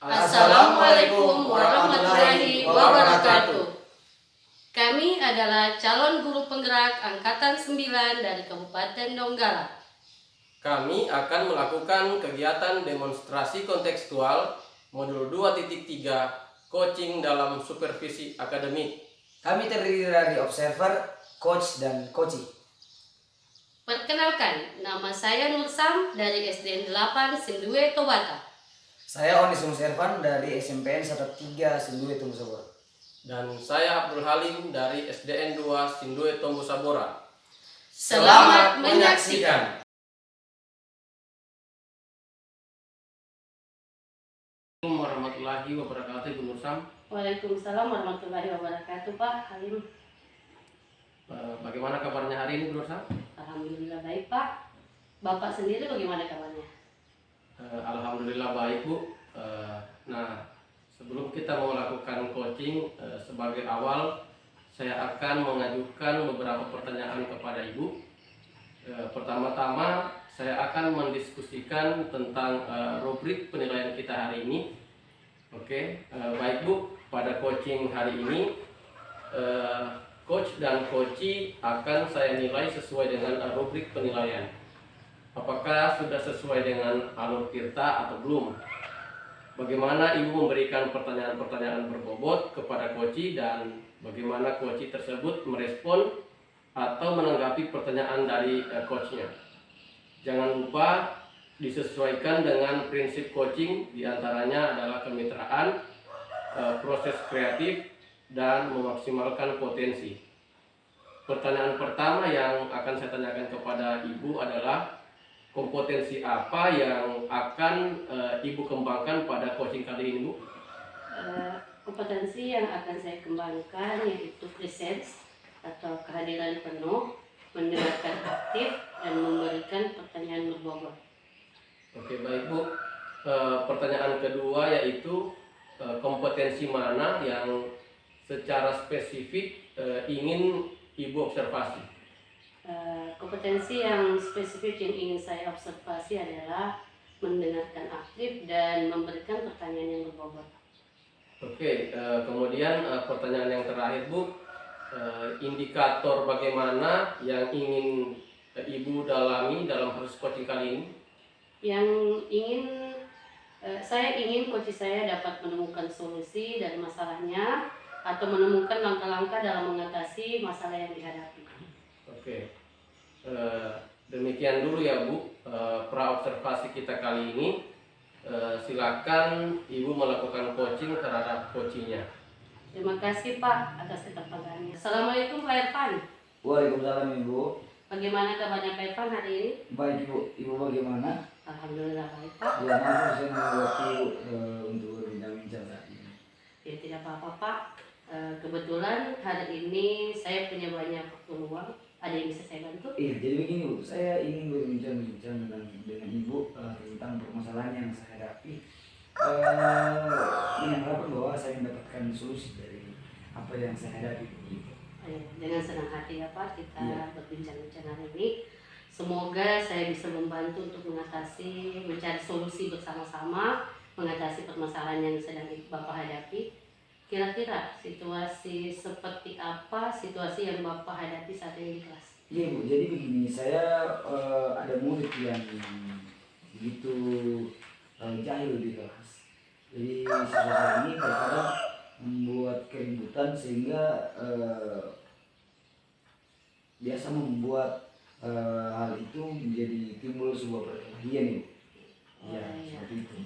Assalamualaikum warahmatullahi wabarakatuh. Kami adalah calon guru penggerak Angkatan 9 dari Kabupaten Donggala. Kami akan melakukan kegiatan demonstrasi kontekstual modul 2.3 coaching dalam supervisi akademik. Kami terdiri dari observer, coach, dan coachee. Perkenalkan, nama saya Nursam dari SDN 8 Sindue Tobata. Saya Onis Servan dari SMPN 13 Sindue Tumbusabora. Dan saya Abdul Halim dari SDN 2 Sindue Tombusabora. Selamat menyaksikan. Assalamualaikum warahmatullahi wabarakatuh, Ibu Nursam. Waalaikumsalam warahmatullahi wabarakatuh, Pak Halim. Bagaimana kabarnya hari ini, Bu Nursam? Alhamdulillah baik, Pak. Bapak sendiri bagaimana kabarnya? Alhamdulillah baik, Bu. Nah, sebelum kita mau melakukan coaching, sebagai awal saya akan mengajukan beberapa pertanyaan kepada Ibu. Pertama-tama saya akan mendiskusikan tentang rubrik penilaian kita hari ini. Oke, baik Bu. Pada coaching hari ini, coach dan coachee akan saya nilai sesuai dengan rubrik penilaian. Apakah sudah sesuai dengan alur tirta atau belum? Bagaimana Ibu memberikan pertanyaan-pertanyaan berbobot kepada coachee dan bagaimana coachee tersebut merespon atau menanggapi pertanyaan dari coachnya. Jangan lupa disesuaikan dengan prinsip coaching, diantaranya adalah kemitraan, proses kreatif, dan memaksimalkan potensi. Pertanyaan pertama yang akan saya tanyakan kepada Ibu adalah kompetensi apa yang akan Ibu kembangkan pada coaching kali ini, Bu? Kompetensi yang akan saya kembangkan yaitu presence atau kehadiran penuh, mendengarkan aktif, dan memberikan pertanyaan berbobot. Oke, baik Bu. Pertanyaan kedua yaitu kompetensi mana yang secara spesifik ingin Ibu observasi? Kompetensi yang spesifik yang ingin saya observasi adalah mendengarkan aktif dan memberikan pertanyaan yang berbobot. Oke, kemudian pertanyaan yang terakhir, Bu, indikator bagaimana yang ingin Ibu dalami dalam proses coaching kali ini? Saya ingin coach saya dapat menemukan solusi dari masalahnya atau menemukan langkah-langkah dalam mengatasi masalah yang dihadapi. Oke, demikian dulu ya Bu, pra-observasi kita kali ini. Silakan Ibu melakukan coaching terhadap coachingnya. Terima kasih Pak atas ketepatannya. Assalamualaikum Pak Irfan. Waalaikumsalam Ibu. Bagaimana kabarnya Pak Irfan hari ini? Baik Ibu. Ibu bagaimana? Alhamdulillah baik Pak. Ya, maaf saya mengambil waktu untuk berbincang-bincang saat ini. Ya tidak apa-apa Pak. Kebetulan hari ini saya punya banyak waktu luang. Ada yang bisa saya bantu? Iya, jadi begini Bu, saya ingin berbincang-bincang dengan Ibu tentang permasalahan yang saya hadapi. Dengan harapan bahwa saya mendapatkan solusi dari apa yang saya hadapi. Dengan senang hati ya Pak kita berbincang-bincang hari ini. Semoga saya bisa membantu untuk mencari solusi bersama-sama, mengatasi permasalahan yang sedang Bapak hadapi. Kira-kira situasi seperti apa situasi yang Bapak hadapi saat ini di kelas? Iya Bu, jadi begini, saya ada murid yang begitu jahil di kelas. Jadi siswa saya ini terkadang membuat keributan sehingga biasa membuat hal itu menjadi timbul sebuah perkelahian Ibu. Seperti itu.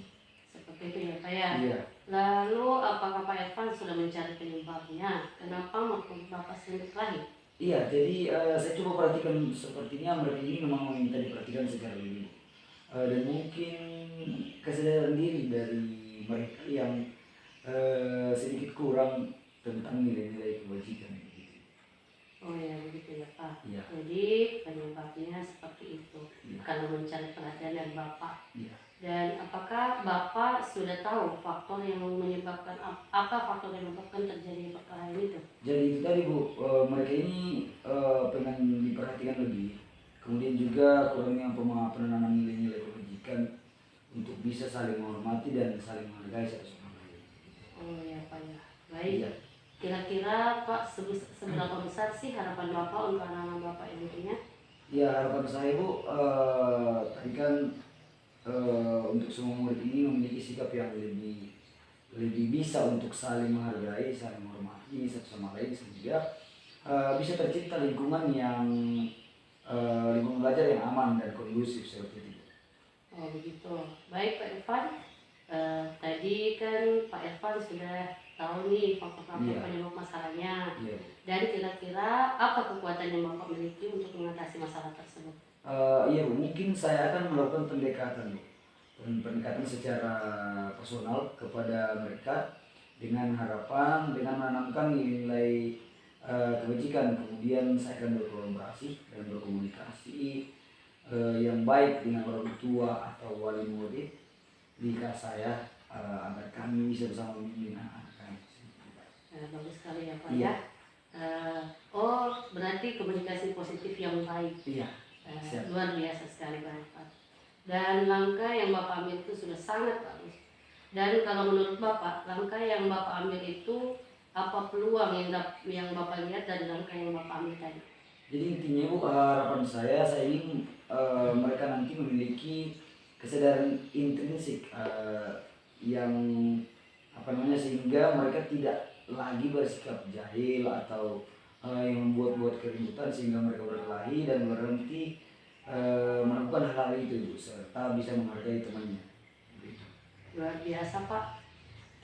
Seperti itu ya Pak ya? Iya. Lalu apakah Pak Irfan sudah mencari penyebabnya? Kenapa maksud Bapak sendiri kelahi? Iya, jadi saya coba perhatikan sepertinya mereka ini memang meminta diperhatikan secara lebih. Dan mungkin kesadaran diri dari mereka yang sedikit kurang tentang nilai-nilai kebajikan gitu. Oh ya begitu ya Pak. Iya. Jadi penyebabnya seperti itu. Iya. Kalau mencari perhatian dari Bapak. Iya. Dan apakah Bapak sudah tahu faktor yang menyebabkan terjadi perkelahian itu? Jadi itu tadi Bu, mereka ini pengen diperhatikan lebih. Kemudian juga kurangnya penanaman nilai-nilai kebajikan untuk bisa saling menghormati dan saling menghargai satu sama lain. Oh ya Pak ya. Baik. Iya. Kira-kira Pak seberapa besar sih harapan Bapak untuk anak-anak Bapak yang tentunya? Ya, harapan saya Bu, tadi kan untuk semua murid ini memiliki sikap yang lebih bisa untuk saling menghargai, saling menghormati satu sama lain, sehingga bisa tercipta lingkungan lingkungan belajar yang aman dan kondusif seperti itu. Oh begitu. Baik Pak Irfan. Tadi kan Pak Irfan sudah tahu nih faktor-faktor Iya. penyebab masalahnya. Iya. Dan kira-kira apa kekuatan yang Bapak miliki untuk mengatasi masalah tersebut? Iya Bu, mungkin saya akan melakukan pendekatan Bu. Pendekatan secara personal kepada mereka dengan harapan, dengan menanamkan nilai kebajikan. Kemudian saya akan berkolaborasi dan berkomunikasi yang baik dengan orang tua atau wali murid di kelas saya agar kami bisa bersama membimbing anak-anak kami. Bagus sekali ya Pak Iya. ya. Oh berarti komunikasi positif yang baik. Iya. Siap. Luar biasa sekali Pak Irfan. Dan langkah yang Bapak ambil itu sudah sangat bagus. Dan kalau menurut Bapak, langkah yang Bapak ambil itu apa peluang yang Bapak lihat dari langkah yang Bapak ambil tadi? Jadi intinya Bu, harapan saya ingin mereka nanti memiliki kesadaran intrinsik yang sehingga mereka tidak lagi bersikap jahil atau yang membuat-buat keributan, sehingga mereka berkelahi dan berhenti melakukan hal-hal itu Bu, serta bisa menghargai temannya. Luar biasa Pak.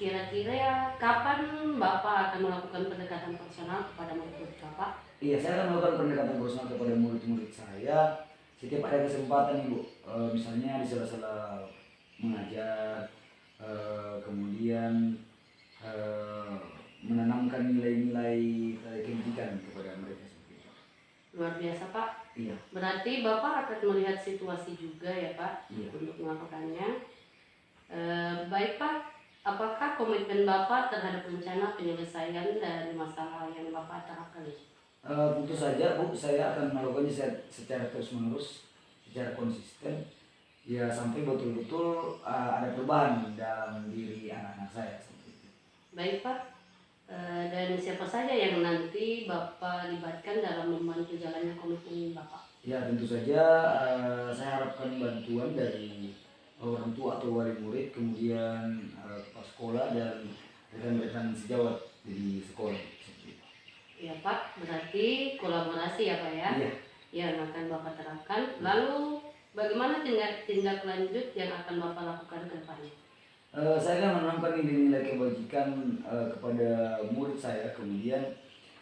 Kira-kira kapan Bapak akan melakukan pendekatan personal kepada murid Bapak? Iya, saya akan melakukan pendekatan personal kepada murid-murid saya setiap ada kesempatan Ibu. Misalnya di sela-sela mengajar, kemudian menanamkan nilai-nilai kebajikan kepada mereka seperti itu. Luar biasa Pak. Iya. Berarti Bapak akan melihat situasi juga ya Pak Iya. untuk melakukannya. Baik Pak, apakah komitmen Bapak terhadap rencana penyelesaian dari masalah yang Bapak terapkan? Tentu saja Bu, saya akan melakukannya secara terus-menerus, secara konsisten, ya sampai betul-betul ada perubahan dalam diri anak-anak saya seperti itu. Baik Pak, dan siapa saja yang nanti Bapak libatkan dalam membantu jalannya komitmen Bapak? Ya tentu saja saya harapkan bantuan dari orang tua atau wali murid, kemudian kepala sekolah dan rekan-rekan sejawat di sekolah. Ya Pak, berarti kolaborasi ya Pak ya? Iya. Yang akan Bapak terapkan. Lalu bagaimana tindak lanjut yang akan Bapak lakukan ke depannya? Saya akan menanamkan nilai-nilai kebajikan kepada murid saya, kemudian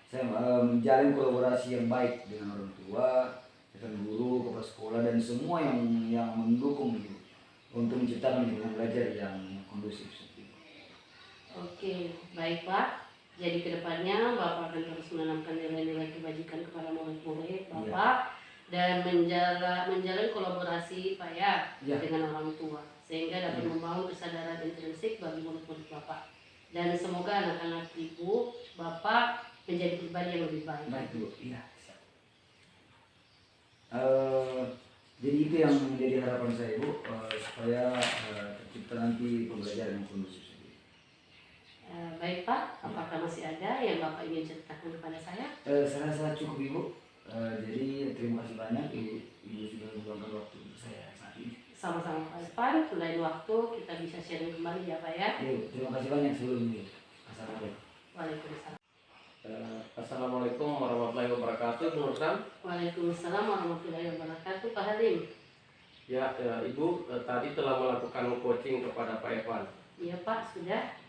saya menjalin kolaborasi yang baik dengan orang tua, dengan guru, kepala sekolah dan semua yang mendukung itu untuk menciptakan lingkungan belajar yang kondusif seperti itu. Oke, baik Pak. Jadi kedepannya Bapak akan terus menanamkan nilai-nilai kebajikan kepada murid-murid Bapak dan menjalin kolaborasi Pak ya dengan orang tua sehingga dapat membangun kesadaran intrinsik bagi murid-murid Bapak. Dan semoga anak-anak Ibu Bapak menjadi pribadi yang lebih baik. Baik Bu, iya. Jadi itu yang menjadi harapan saya Bu, supaya tercipta nanti pembelajaran yang kondusif. Baik Pak, apakah masih ada yang Bapak ingin ceritakan kepada saya? Saya rasa cukup Ibu. Jadi terima kasih banyak Ibu sudah meluangkan waktu untuk saya saat ini. Sama-sama Pak Irfan, lain waktu kita bisa sharing kembali ya Pak ya. Terima kasih banyak sebelumnya. Assalamualaikum. Waalaikumsalam. Assalamualaikum warahmatullahi wabarakatuh, Bu Nursan. Waalaikumsalam warahmatullahi wabarakatuh, Pak Halim. Ya, Ibu tadi telah melakukan coaching kepada Pak Irfan. Iya Pak, sudah.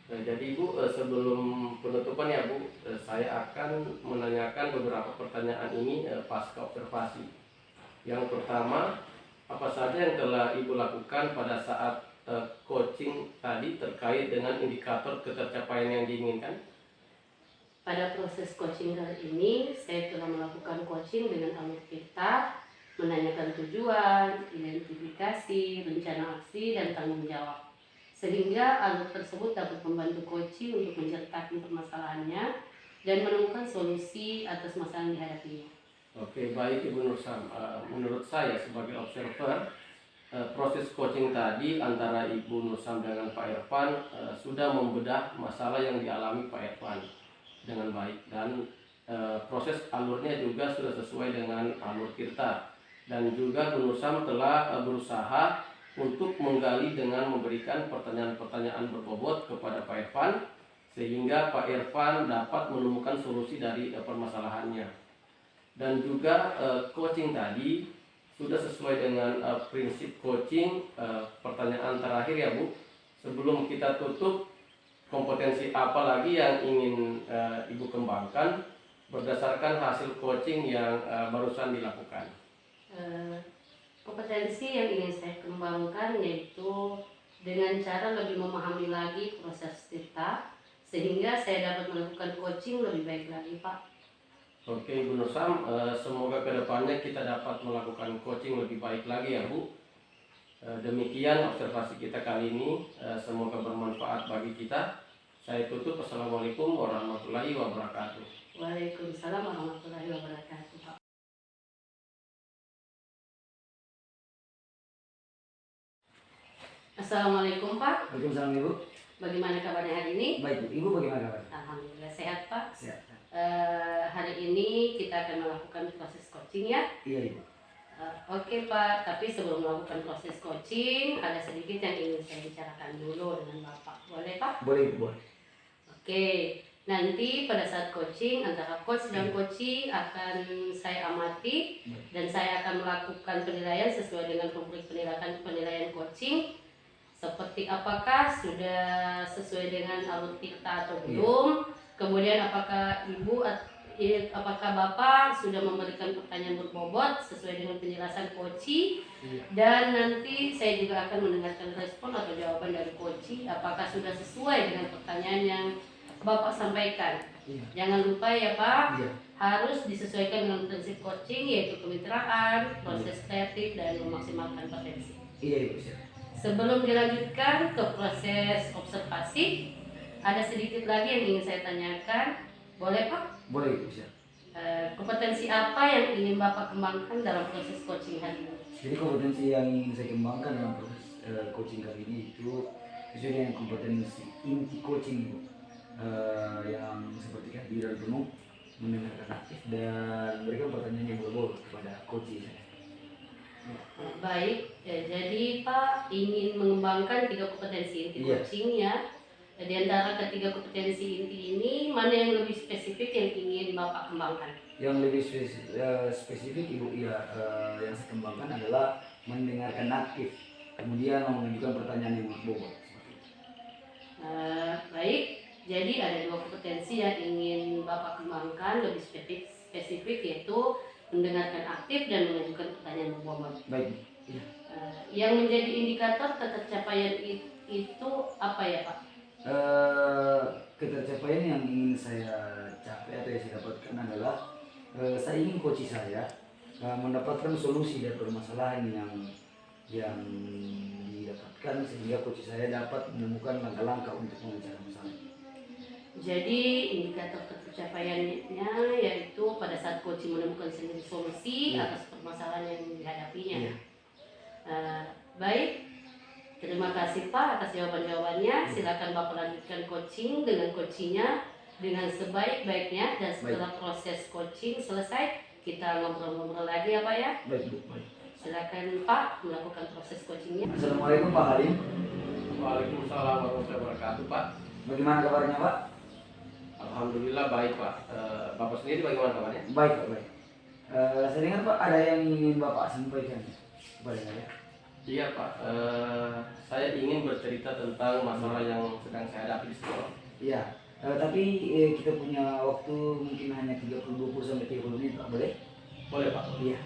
Jadi Bu, sebelum penutupan ya Bu, saya akan menanyakan beberapa pertanyaan ini pasca observasi. Yang pertama, apa saja yang telah Ibu lakukan pada saat coaching tadi terkait dengan indikator ketercapaian yang diinginkan? Pada proses coaching kali ini, saya telah melakukan coaching dengan alur kita, menanyakan tujuan, identifikasi, rencana aksi, dan tanggung jawab. Sehingga alur tersebut dapat membantu coaching untuk menceritakan permasalahannya dan menemukan solusi atas masalah yang dihadapinya. Oke, baik Ibu Nursan. Menurut saya sebagai observer, proses coaching tadi antara Ibu Nusam dengan Pak Irfan sudah membedah masalah yang dialami Pak Irfan dengan baik, dan proses alurnya juga sudah sesuai dengan alur kita, dan juga Bu Nusam telah berusaha untuk menggali dengan memberikan pertanyaan-pertanyaan berbobot kepada Pak Irfan sehingga Pak Irfan dapat menemukan solusi dari permasalahannya. Dan juga coaching tadi sudah sesuai dengan prinsip coaching. Pertanyaan terakhir ya Bu, sebelum kita tutup, kompetensi apa lagi yang ingin Ibu kembangkan berdasarkan hasil coaching yang barusan dilakukan? Kompetensi yang ingin saya kembangkan yaitu dengan cara lebih memahami lagi proses kita sehingga saya dapat melakukan coaching lebih baik lagi, Pak. Oke Ibu Nusam, semoga kedepannya kita dapat melakukan coaching lebih baik lagi ya Bu. Demikian observasi kita kali ini, semoga bermanfaat bagi kita. Saya tutup. Assalamualaikum warahmatullahi wabarakatuh. Waalaikumsalam warahmatullahi wabarakatuh, Pak. Assalamualaikum Pak, Waalaikumsalam Ibu. bagaimana kabarnya hari ini? Baik Bu, Ibu bagaimana kabar? Alhamdulillah sehat Pak. Sehat. Hari ini kita akan melakukan proses coaching ya. Iya Ibu. Oke Pak, tapi sebelum melakukan proses coaching ada sedikit yang ingin saya bicarakan dulu dengan Bapak. Boleh Pak? Boleh Ibu, boleh. Oke, nanti pada saat coaching antara coach dan coachee akan saya amati dan saya akan melakukan penilaian sesuai dengan rubrik penilaian coaching. Seperti apakah sudah sesuai dengan alur kita atau belum? Kemudian apakah apakah Bapak sudah memberikan pertanyaan berbobot sesuai dengan penjelasan coachee? Dan nanti saya juga akan mendengarkan respon atau jawaban dari coachee apakah sudah sesuai dengan pertanyaan yang Bapak sampaikan. Jangan lupa ya Pak, harus disesuaikan dengan prinsip coaching yaitu kemitraan, proses kreatif, dan memaksimalkan potensi. Iya Ibu, siap. Sebelum dilanjutkan ke proses observasi, ada sedikit lagi yang ingin saya tanyakan. Boleh Pak? Boleh Ibu, siap. Kompetensi apa yang ingin Bapak kembangkan dalam proses coaching hari ini? Jadi kompetensi yang ingin saya kembangkan dalam proses coaching kali ini itu sesuai dengan kompetensi inti coaching Ibu. Yang seperti kehadiran penuh, mendengarkan aktif, dan memberikan pertanyaan yang berbobot kepada coaching saya. Baik, jadi Pak ingin mengembangkan 3 kompetensi inti coaching ya. Di antara ketiga kompetensi inti ini, mana yang lebih spesifik yang ingin Bapak kembangkan? Yang lebih spesifik Ibu, yang saya kembangkan adalah mendengarkan aktif, kemudian mengajukan pertanyaan yang berbobot. Baik, jadi ada 2 kompetensi yang ingin Bapak kembangkan lebih spesifik yaitu mendengarkan aktif dan mengajukan pertanyaan berbobot. Baik. Iya. Yang menjadi indikator ketercapaian itu apa ya Pak? Ketercapaian yang ingin saya capai atau yang saya dapatkan adalah saya ingin coach saya mendapatkan solusi dari permasalahan yang didapatkan sehingga coach saya dapat menemukan langkah-langkah untuk memecahkan masalah. Jadi indikator ketercapaiannya yaitu pada saat coaching menemukan sendiri solusi atas permasalahan yang dihadapinya. Baik, terima kasih Pak atas jawaban-jawabannya. Silakan Bapak lanjutkan coaching dengan coachingnya dengan sebaik-baiknya, dan setelah proses coaching selesai kita ngobrol-ngobrol lagi ya Pak ya. Baik Bu, baik. Silakan Pak melakukan proses coachingnya. Assalamualaikum Pak Halim. Waalaikumsalam warahmatullahi wabarakatuh Pak. Bagaimana kabarnya Pak? Alhamdulillah baik Pak. Bapak sendiri bagaimana kabarnya? Baik Pak, baik. Saya dengar Pak ada yang ingin Bapak sampaikan kepada saya. Iya Pak, saya ingin bercerita tentang masalah yang sedang saya hadapi di sekolah. Iya, tapi kita punya waktu mungkin hanya 20 sampai 30 menit Pak, boleh? Boleh Pak? Iya.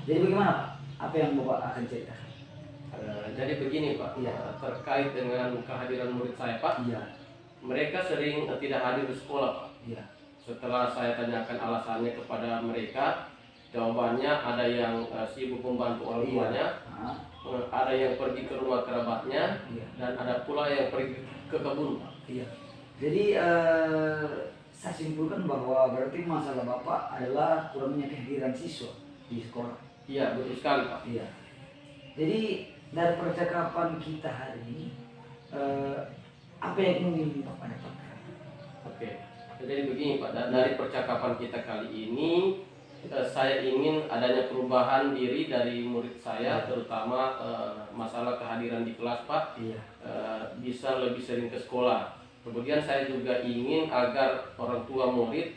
Jadi bagaimana Pak? Apa yang Bapak akan cerita? Jadi begini Pak, terkait dengan kehadiran murid saya Pak. Iya. Mereka sering tidak hadir di sekolah Pak. Iya. Setelah saya tanyakan alasannya kepada mereka, jawabannya ada yang sibuk membantu orang tuanya, ada yang pergi ke rumah kerabatnya, dan ada pula yang pergi ke kebun Pak. Iya. Jadi saya simpulkan bahwa berarti masalah Bapak adalah kurangnya kehadiran siswa di sekolah. Iya, betul sekali Pak. Iya. Jadi dari percakapan kita hari ini, apa yang ingin Bapak dapatkan? Oke, jadi begini Pak, dari percakapan kita kali ini, saya ingin adanya perubahan diri dari murid saya, terutama masalah kehadiran di kelas Pak, Iya. bisa lebih sering ke sekolah. Kemudian saya juga ingin agar orang tua murid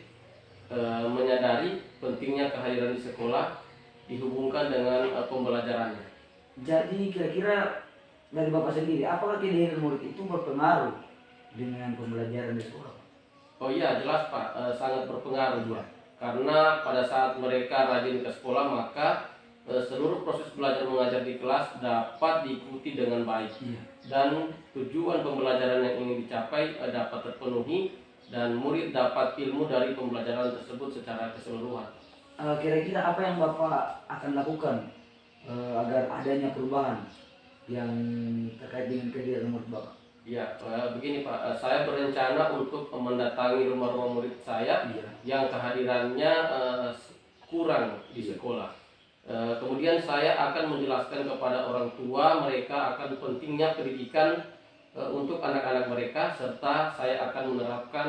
menyadari pentingnya kehadiran di sekolah dihubungkan dengan pembelajarannya. Jadi kira-kira dari Bapak sendiri, apakah kehadiran murid itu berpengaruh dengan pembelajaran di sekolah? Oh iya, jelas Pak, sangat berpengaruh Iya. Pak. Karena pada saat mereka rajin ke sekolah, maka seluruh proses belajar mengajar di kelas dapat diikuti dengan baik. Iya. Dan tujuan pembelajaran yang ingin dicapai dapat terpenuhi dan murid dapat ilmu dari pembelajaran tersebut secara keseluruhan. Kira-kira apa yang Bapak akan lakukan agar adanya perubahan yang terkait dengan kehadiran murid Bapak? Ya, begini Pak, saya berencana untuk mendatangi rumah-rumah murid saya Iya. yang kehadirannya kurang di sekolah. Kemudian saya akan menjelaskan kepada orang tua mereka akan pentingnya pendidikan untuk anak-anak mereka, serta saya akan menerapkan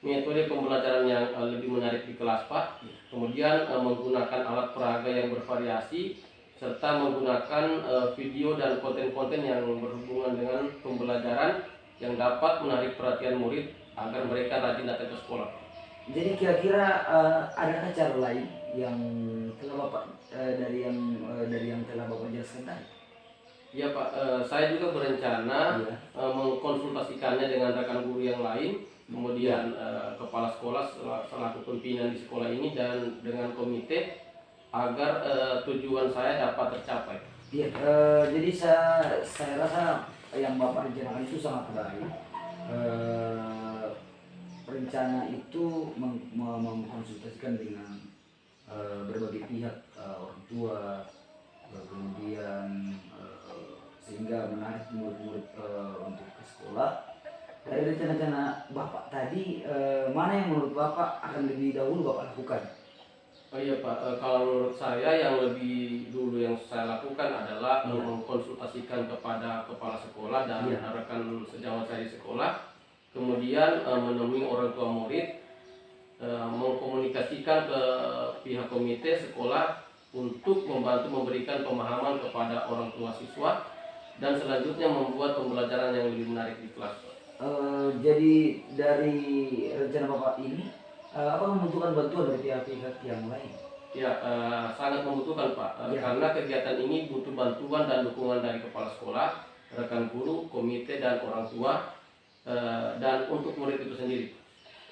metode pembelajaran yang lebih menarik di kelas Pak. Kemudian menggunakan alat peraga yang bervariasi, serta menggunakan video dan konten-konten yang berhubungan dengan pembelajaran yang dapat menarik perhatian murid agar mereka rajin datang ke sekolah. Jadi kira-kira adakah cara lain yang telah Bapak dari yang telah Bapak jelaskan tadi? Ya Pak, saya juga berencana Iya. mengkonsultasikannya dengan rekan guru yang lain, kemudian kepala sekolah selaku pimpinan di sekolah ini dan dengan komite agar tujuan saya dapat tercapai. Iya. Jadi saya rasa yang Bapak rencanakan itu sangat baik. Rencana itu mengkonsultasikan dengan berbagai pihak, orang tua, kemudian sehingga menarik murid-murid untuk ke sekolah. Dari rencana-rencana Bapak tadi, mana yang menurut Bapak akan lebih dahulu Bapak lakukan? Oh iya Pak, kalau menurut saya yang lebih dulu yang saya lakukan adalah mengkonsultasikan kepada kepala sekolah dan Iya. rekan sejawat saya di sekolah, kemudian menemui orang tua murid, mengkomunikasikan ke pihak komite sekolah untuk membantu memberikan pemahaman kepada orang tua siswa dan selanjutnya membuat pembelajaran yang lebih menarik di kelas. Jadi dari rencana Bapak ini, apa membutuhkan bantuan dari pihak-pihak yang lain? Ya, sangat membutuhkan Pak, Ya. karena kegiatan ini butuh bantuan dan dukungan dari kepala sekolah, rekan guru, komite dan orang tua, dan untuk murid itu sendiri.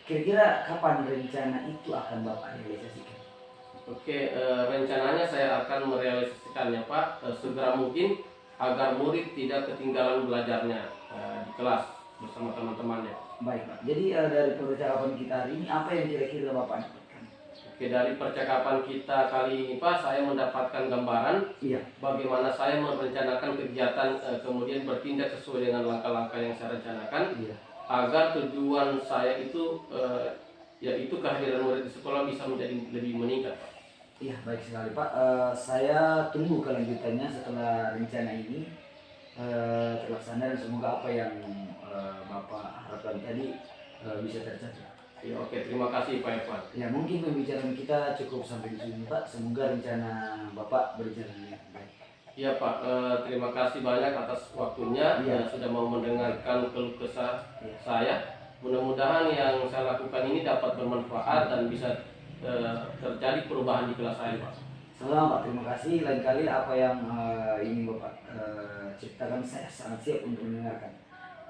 Kira-kira kapan rencana itu akan Bapak realisasikan? Oke, rencananya saya akan merealisasikannya Pak segera mungkin agar murid tidak ketinggalan belajarnya di kelas bersama teman-temannya. Baik Pak, jadi dari percakapan kita hari ini, apa yang kira-kira Bapak dapatkan? Oke, dari percakapan kita kali ini Pak, saya mendapatkan gambaran Iya. bagaimana saya merencanakan kegiatan kemudian bertindak sesuai dengan langkah-langkah yang saya rencanakan Iya. agar tujuan saya itu yaitu kehadiran murid di sekolah bisa menjadi lebih meningkat Pak. Iya, baik sekali Pak. Saya tunggu kelanjutannya setelah rencana ini terlaksana dan semoga apa yang Bapak harapkan tadi bisa tercapai. Ya, oke, terima kasih Pak Irfan. Ya, mungkin pembicaraan kita cukup sampai di sini Pak. Semoga rencana Bapak berjalan dengan baik. Ya Pak, terima kasih banyak atas waktunya Iya. sudah mau mendengarkan keluh kesah Iya. saya. Mudah-mudahan yang saya lakukan ini dapat bermanfaat dan bisa terjadi perubahan di kelas saya Pak. Selamat Pak, terima kasih. Lain kali apa yang ingin Bapak ceritakan, saya sangat siap untuk mendengarkan.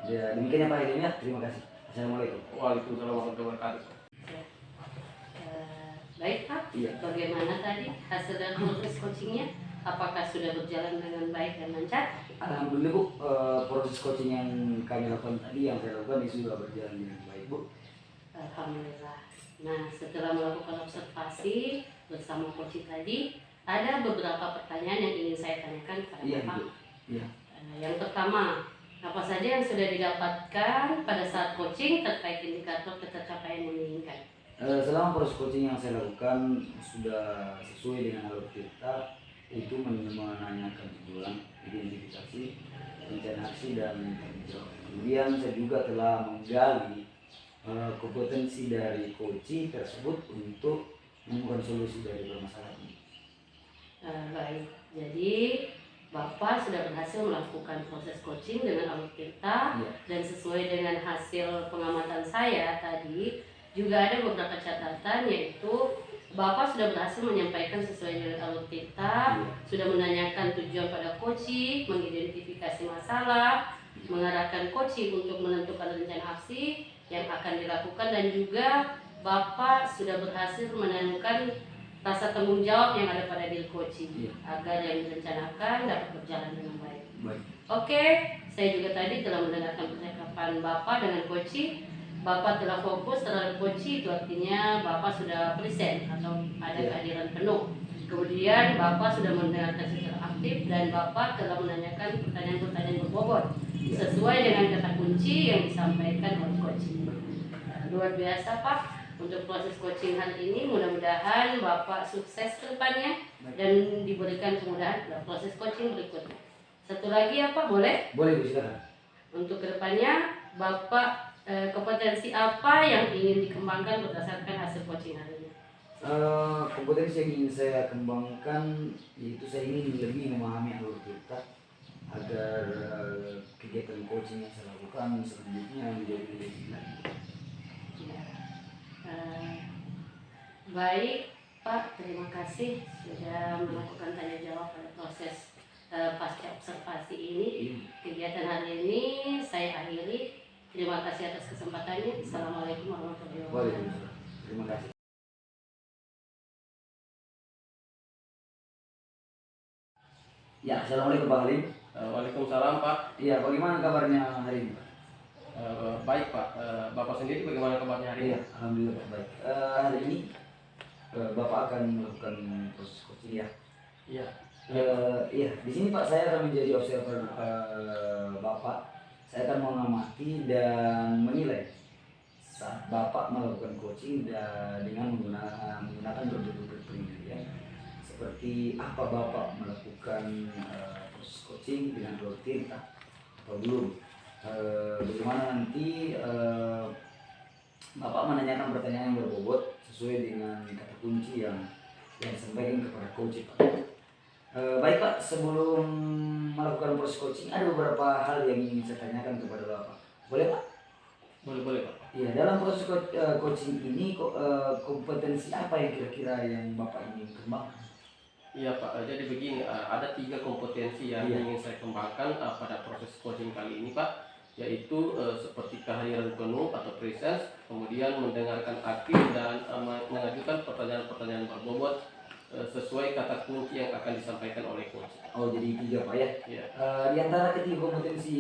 Ya, demikian ya Pak Hilmi, terima kasih. Assalamualaikum. Waalaikumsalam warahmatullahi wabarakatuh. Baik Pak, Iya. bagaimana tadi hasil dan proses coachingnya? Apakah sudah berjalan dengan baik dan lancar? Alhamdulillah Bu, proses coaching yang kami lakukan tadi, yang saya lakukan ini sudah berjalan dengan baik Bu. Alhamdulillah. Nah, setelah melakukan observasi bersama coaching tadi, ada beberapa pertanyaan yang ingin saya tanyakan kepada Iya, Bapak. Bu. Iya. Yang pertama, apa saja yang sudah didapatkan pada saat coaching terkait indikator ketercapaian yang diinginkan? Selama proses coaching yang saya lakukan sudah sesuai dengan alur kita, itu menanyakan tujuan, identifikasi, rencana aksi dan tanggung jawab. Kemudian saya juga telah menggali kompetensi dari coach tersebut untuk menemukan solusi dari permasalahan ini. Baik, jadi Bapak sudah berhasil melakukan proses coaching dengan alutsista Iya. dan sesuai dengan hasil pengamatan saya tadi juga ada beberapa catatan, yaitu Bapak sudah berhasil menyampaikan sesuai dengan alutsista, Iya. sudah menanyakan tujuan pada coaching, mengidentifikasi masalah, mengarahkan coaching untuk menentukan rencana aksi yang akan dilakukan, dan juga Bapak sudah berhasil menemukan rasa tanggung jawab yang ada pada diri coaching Iya. agar yang direncanakan dapat berjalan dengan baik. Baik. Oke, saya juga tadi telah mendengarkan percakapan Bapak dengan coaching. Bapak telah fokus terhadap coaching, itu artinya Bapak sudah present atau ada Iya. kehadiran penuh. Kemudian Bapak sudah mendengarkan secara aktif dan Bapak telah menanyakan pertanyaan-pertanyaan berbobot Iya. sesuai dengan kata kunci yang disampaikan oleh coaching. Luar biasa Pak untuk proses coaching hari ini. Mudah-mudahan Bapak sukses ke depannya dan diberikan kemudahan dalam proses coaching berikutnya. Satu lagi ya Pak, boleh? Boleh Bu, silakan. Untuk kedepannya Bapak kompetensi apa yang ingin dikembangkan berdasarkan hasil coaching hari ini? Kompetensi yang ingin saya kembangkan yaitu saya ingin lebih memahami alur kita agar kegiatan coaching yang saya lakukan selanjutnya menjadi lebih lagi. Ya. Baik Pak, terima kasih sudah melakukan tanya jawab pada proses pasca observasi ini. Kegiatan hari ini saya akhiri. Terima kasih atas kesempatannya. Assalamualaikum warahmatullahi wabarakatuh. Waalaikumsalam. Terima kasih. Ya, assalamualaikum Pak Halim. Waalaikumsalam Pak. Iya, bagaimana kabarnya hari ini Pak? Baik Pak. Bapak sendiri bagaimana kabarnya hari ini? Iya, alhamdulillah Pak, baik. Hari ini Bapak akan melakukan proses coaching ya. Iya. Iya, di sini Pak saya akan menjadi observer Bapak. Saya akan mengamati dan menilai saat Bapak melakukan coaching dengan menggunakan berbagai penilaian. Seperti apa Bapak melakukan proses coaching dengan rutin atau belum? Bagaimana nanti Bapak menanyakan pertanyaan yang berbobot sesuai dengan kata kunci yang disampaikan kepada coach Pak. Baik Pak, sebelum melakukan proses coaching ada beberapa hal yang ingin saya tanyakan kepada Bapak. Boleh Pak? Boleh Pak. Iya, dalam proses coaching ini kompetensi apa yang kira-kira yang Bapak ingin kembangkan? Iya Pak, jadi begini, ada 3 kompetensi yang Iya. ingin saya kembangkan pada proses coaching kali ini Pak, yaitu seperti kehadiran penuh atau presence, kemudian mendengarkan aktif dan mengajukan pertanyaan-pertanyaan berbobot sesuai kata kunci yang akan disampaikan oleh coach. Oh, jadi 3 Pak ya? Iya. Di antara ketiga kompetensi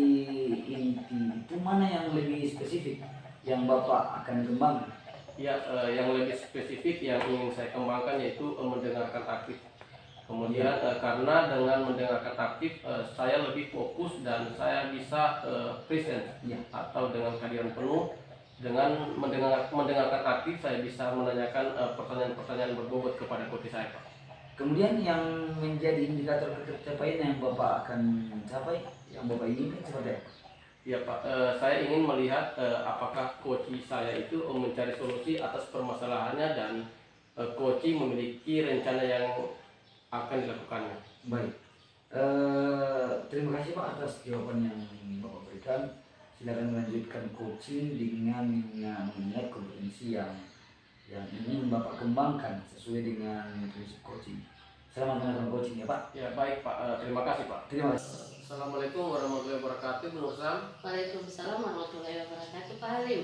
inti itu mana yang lebih spesifik yang Bapak akan kembangkan? Ya, yang lebih spesifik yang ingin saya kembangkan yaitu mendengarkan aktif. Kemudian karena dengan mendengarkan aktif saya lebih fokus dan saya bisa present atau dengan kehadiran penuh. Dengan mendengarkan aktif saya bisa menanyakan pertanyaan-pertanyaan berbobot kepada coach saya Pak. Kemudian yang menjadi indikator pencapaian yang Bapak akan capai, yang Bapak inginkan seperti apa? Ya Pak, saya ingin melihat apakah coach saya itu mencari solusi atas permasalahannya dan coach memiliki rencana yang akan dilakukannya. Baik. Terima kasih Pak atas jawaban yang Bapak berikan. Silakan melanjutkan coaching dengan mengingat kompetensi yang ingin Bapak kembangkan sesuai dengan prinsip coaching. Selamat menjalankan coaching ya Pak. Ya baik Pak, terima kasih Pak. Terima kasih. Assalamualaikum warahmatullahi wabarakatuh, Bu Nursam. Waalaikumsalam warahmatullahi wabarakatuh Pak Halim.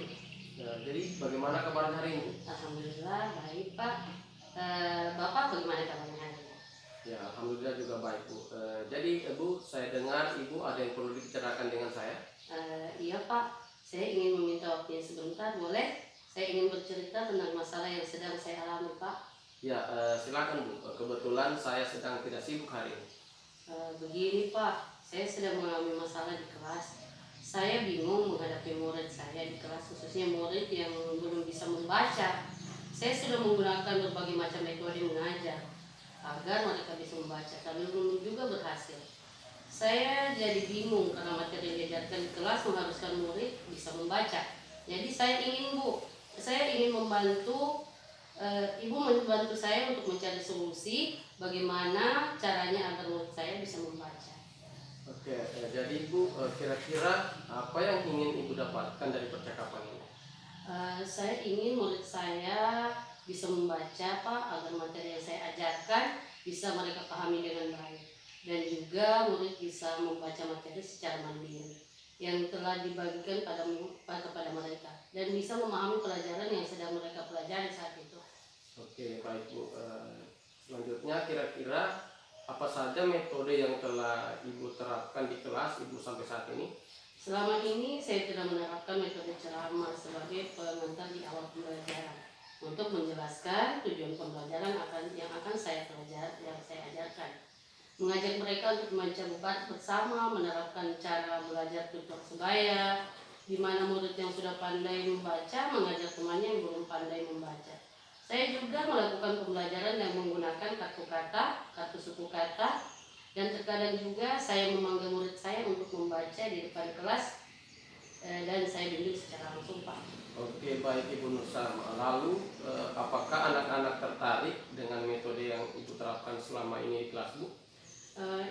Jadi bagaimana kabarnya hari ini? Alhamdulillah baik Pak. Bapak bagaimana kabarnya hari ini? Ya alhamdulillah juga baik Bu. Jadi Bu, saya dengar Ibu ada yang perlu dibicarakan dengan saya. Iya Pak, saya ingin meminta waktunya sebentar, boleh? Saya ingin bercerita tentang masalah yang sedang saya alami Pak. Ya silakan Bu. Kebetulan saya sedang tidak sibuk hari ini. Begini Pak, saya sedang mengalami masalah di kelas. Saya bingung menghadapi murid saya di kelas, khususnya murid yang belum bisa membaca. Saya sudah menggunakan berbagai macam metode mengajar. agar mereka bisa membaca. Kami juga berhasil. Saya jadi bingung karena materi yang diajarkan di kelas mengharuskan murid bisa membaca. Jadi saya ingin membantu ibu membantu saya untuk mencari solusi bagaimana caranya agar murid saya bisa membaca. Oke, jadi Ibu kira-kira apa yang ingin Ibu dapatkan dari percakapan ini? Saya ingin murid saya bisa membaca Pak, agar materi yang saya ajarkan bisa mereka pahami dengan baik, dan juga murid bisa membaca materi secara mandiri yang telah dibagikan kepada mereka dan bisa memahami pelajaran yang sedang mereka pelajari saat itu. Oke, baik Bu. Selanjutnya kira-kira apa saja metode yang telah Ibu terapkan di kelas Ibu sampai saat ini? Selama ini saya telah menerapkan metode ceramah sebagai pengantar di awal pembelajaran untuk menjelaskan tujuan pembelajaran yang akan saya ajarkan. Mengajak mereka untuk membaca buku bersama, menerapkan cara belajar tutor sebaya, di mana murid yang sudah pandai membaca mengajak temannya yang belum pandai membaca. Saya juga melakukan pembelajaran yang menggunakan kartu kata, kartu suku kata, dan terkadang juga saya memanggil murid saya untuk membaca di depan kelas dan saya bimbing secara langsung Pak. Oke, baik Ibu Nursama. Lalu apakah anak-anak tertarik dengan metode yang Ibu terapkan selama ini di kelas Bu?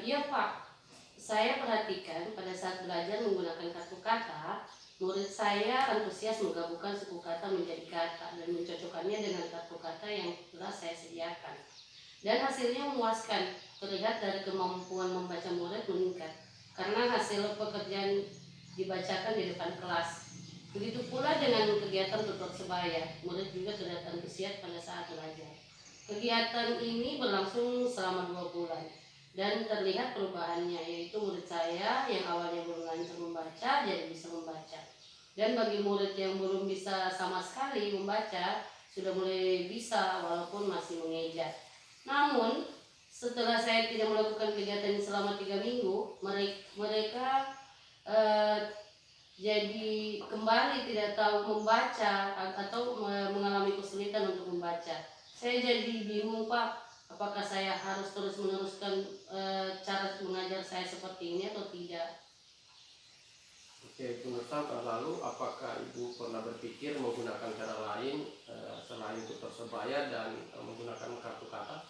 Iya Pak, saya perhatikan pada saat belajar menggunakan kartu kata, murid saya antusias menggabungkan suku kata menjadi kata dan mencocokkannya dengan kartu kata yang telah saya sediakan. Dan hasilnya memuaskan, terlihat dari kemampuan membaca murid meningkat karena hasil pekerjaan dibacakan di depan kelas. Begitu pula dengan kegiatan tutor sebaya, murid juga terlihat antusias pada saat belajar. Kegiatan ini berlangsung selama 2 bulan dan terlihat perubahannya, yaitu murid saya yang awalnya belum lancar membaca jadi bisa membaca. Dan bagi murid yang belum bisa sama sekali membaca, sudah mulai bisa walaupun masih mengeja. Namun, setelah saya tidak melakukan kegiatan ini selama 3 minggu, mereka jadi kembali tidak tahu membaca atau mengalami kesulitan untuk membaca. Saya jadi bingung Pak, apakah saya harus terus meneruskan cara mengajar saya seperti ini atau tidak? Oke, Bu Nursama, lalu apakah Ibu pernah berpikir menggunakan cara lain selain tutor sebaya dan menggunakan kartu kata?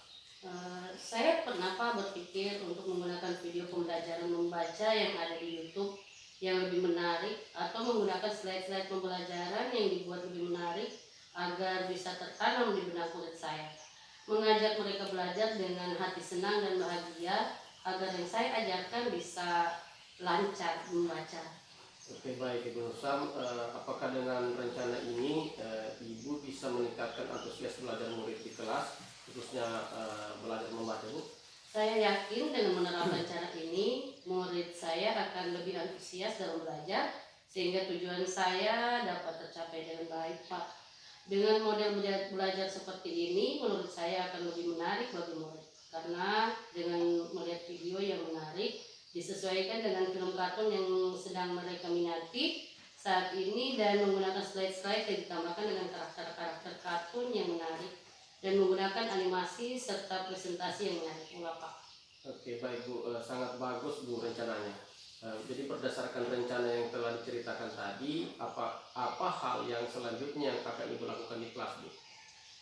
Saya pernah Pak berpikir untuk menggunakan video pembelajaran membaca yang ada di YouTube yang lebih menarik, atau menggunakan slide-slide pembelajaran yang dibuat lebih menarik agar bisa tertanam di benak murid saya. Mengajak mereka belajar dengan hati senang dan bahagia agar yang saya ajarkan bisa lancar membaca. Oke, baik Ibu Nursam, apakah dengan rencana ini Ibu bisa meningkatkan antusias belajar murid di kelas, khususnya belajar membaca Bu? Saya yakin dengan menerapkan cara ini, murid saya akan lebih antusias dalam belajar sehingga tujuan saya dapat tercapai dengan baik Pak. Dengan model belajar seperti ini, menurut saya akan lebih menarik bagi murid. Karena dengan melihat video yang menarik, disesuaikan dengan film kartun yang sedang mereka minati saat ini, dan menggunakan slide-slide yang ditambahkan dengan karakter-karakter kartun yang menarik, dan menggunakan animasi serta presentasi yang menarik pula Pak. Oke, baik Bu, sangat bagus Bu rencananya. Jadi berdasarkan rencana yang telah diceritakan tadi, apa hal yang selanjutnya yang akan Ibu lakukan di kelas Bu?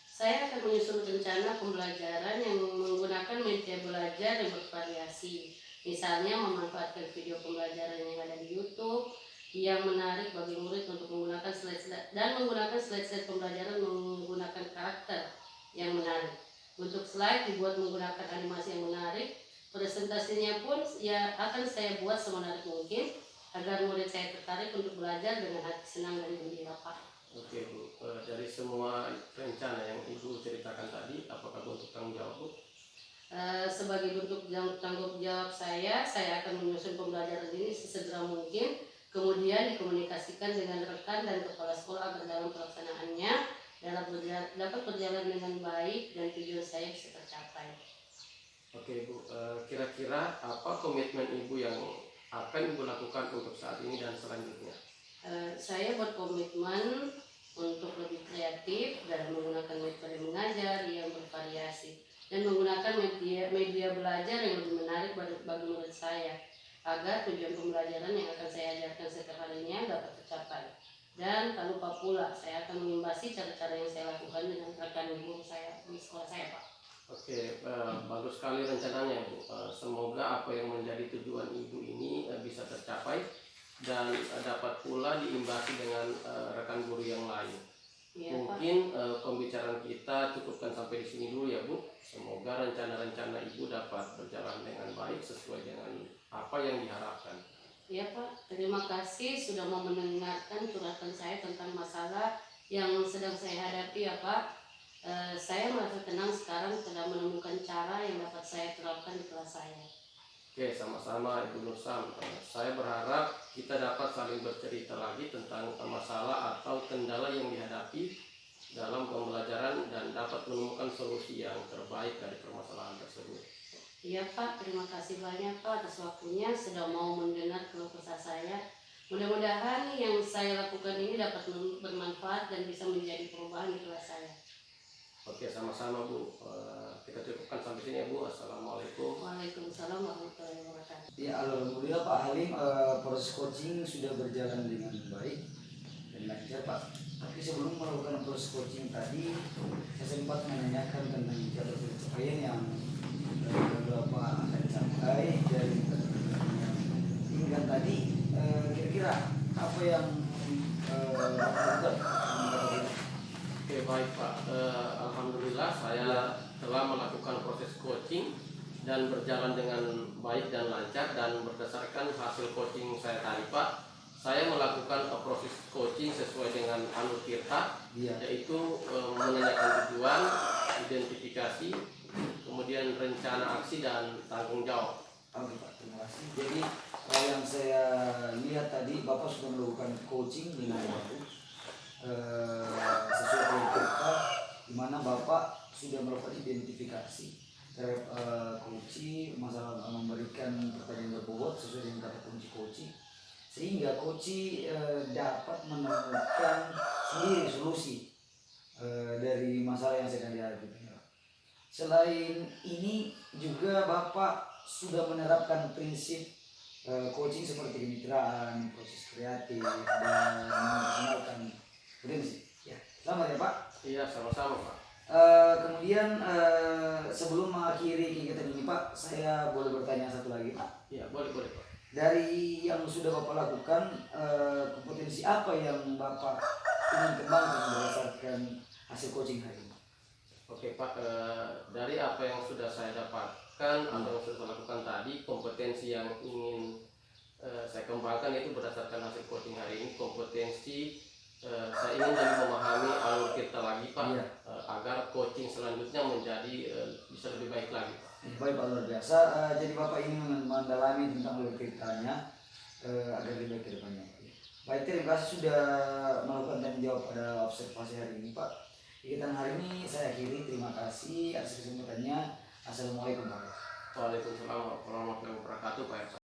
Saya akan menyusun rencana pembelajaran yang menggunakan media belajar yang bervariasi. Misalnya memanfaatkan video pembelajaran yang ada di YouTube yang menarik bagi murid untuk menggunakan slide-slide, dan menggunakan slide-slide pembelajaran menggunakan karakter yang menarik. Untuk slide dibuat menggunakan animasi yang menarik. Presentasinya pun ya akan saya buat semenarik mungkin agar murid saya tertarik untuk belajar dengan hati senang dan gembira Pak. Oke Bu, dari semua rencana yang Ibu ceritakan tadi, apakah bentuk tanggung jawab Bu? Sebagai bentuk tanggung jawab saya akan menyusun pembelajaran ini sesegera mungkin, kemudian dikomunikasikan dengan rekan dan kepala sekolah agar dalam pelaksanaannya dapat berjalan dengan baik dan tujuan saya bisa tercapai. Oke Bu, kira-kira apa komitmen Ibu yang akan Ibu lakukan untuk saat ini dan selanjutnya? Saya berkomitmen untuk lebih kreatif dalam menggunakan metode mengajar yang bervariasi. dan menggunakan media belajar yang lebih menarik bagi murid saya, agar tujuan pembelajaran yang akan saya ajarkan setiap harinya dapat tercapai. Dan tak lupa pula, saya akan mengimbasi cara-cara yang saya lakukan dengan rekan guru saya di sekolah saya, Pak. Oke, bagus sekali rencananya, Bu. Semoga apa yang menjadi tujuan Ibu ini bisa tercapai dan dapat pula diimbasi dengan rekan guru yang lain. Iya, Pak. Mungkin pembicaraan kita cukupkan sampai di sini dulu ya, Bu. Semoga rencana-rencana Ibu dapat berjalan dengan baik sesuai dengan apa yang diharapkan. Iya, Pak, terima kasih sudah mau mendengarkan curhatan saya tentang masalah yang sedang saya hadapi ya, Pak. Saya merasa tenang sekarang telah menemukan cara yang dapat saya terapkan di kelas saya. Oke, sama-sama Ibu Nursam. Saya berharap kita dapat saling bercerita lagi tentang masalah atau kendala yang dihadapi dalam pembelajaran dan dapat menemukan solusi yang terbaik dari permasalahan tersebut. Iya, Pak, terima kasih banyak, Pak, atas waktunya sudah mau mendengar keluh kesah saya. Mudah-mudahan yang saya lakukan ini dapat bermanfaat dan bisa menjadi perubahan di kelas saya. Oke, sama-sama Bu. Kita cukupkan sampai sini ya Bu. Assalamualaikum. Waalaikumsalam warahmatullahi wabarakatuh. Ya, alhamdulillah Pak Halim, proses coaching sudah berjalan dengan baik dan lancar Pak. Tapi sebelum melakukan proses coaching tadi, saya sempat menanyakan tentang jalur pencapaian yang Bapak akan capai dari hingga tadi. Kira-kira apa yang Bapak lakukan? Oke, baik Pak. Alhamdulillah saya telah melakukan proses coaching dan berjalan dengan baik dan lancar, dan berdasarkan hasil coaching saya tadi Pak, saya melakukan proses coaching sesuai dengan Anur Tirta, yaitu menanyakan tujuan, identifikasi, kemudian rencana aksi dan tanggung jawab. Oke Pak, terima kasih. Jadi yang saya lihat tadi Bapak sudah melakukan coaching dengan bagus, sesuai dengan kita, di mana Bapak sudah melakukan identifikasi terhadap kunci masalah, memberikan pertanyaan berbobot sesuai dengan kata kunci coaching, sehingga coaching dapat menemukan sendiri solusi dari masalah yang sedang dihadapi. Selain ini juga Bapak sudah menerapkan prinsip coaching seperti kemitraan, proses kreatif, dan mengenalkan prinsip. Ya, selamat ya Pak. Iya, sama-sama Pak. Kemudian sebelum mengakhiri kegiatan ini Pak, saya boleh bertanya satu lagi Pak. Iya, boleh Pak. Dari yang sudah Bapak lakukan, kompetensi apa yang Bapak ingin kembangkan berdasarkan hasil coaching hari ini? Oke Pak, dari apa yang sudah saya dapatkan atau yang sudah saya lakukan tadi, kompetensi yang ingin saya kembangkan itu berdasarkan hasil coaching hari ini, kompetensi saya ingin lebih memahami alur kita lagi Pak, agar coaching selanjutnya menjadi bisa lebih baik lagi Pak. Baik Pak, luar biasa. Jadi Bapak ingin mendalami tentang alur ceritanya agar lebih baik ke depannya. Baik, terima kasih sudah melakukan tanya jawab pada observasi hari ini Pak. Kegiatan hari ini saya akhiri. Terima kasih atas kesempatannya. Assalamualaikum warahmatullahi wabarakatuh. Waalaikumsalam warahmatullahi wabarakatuh Pak.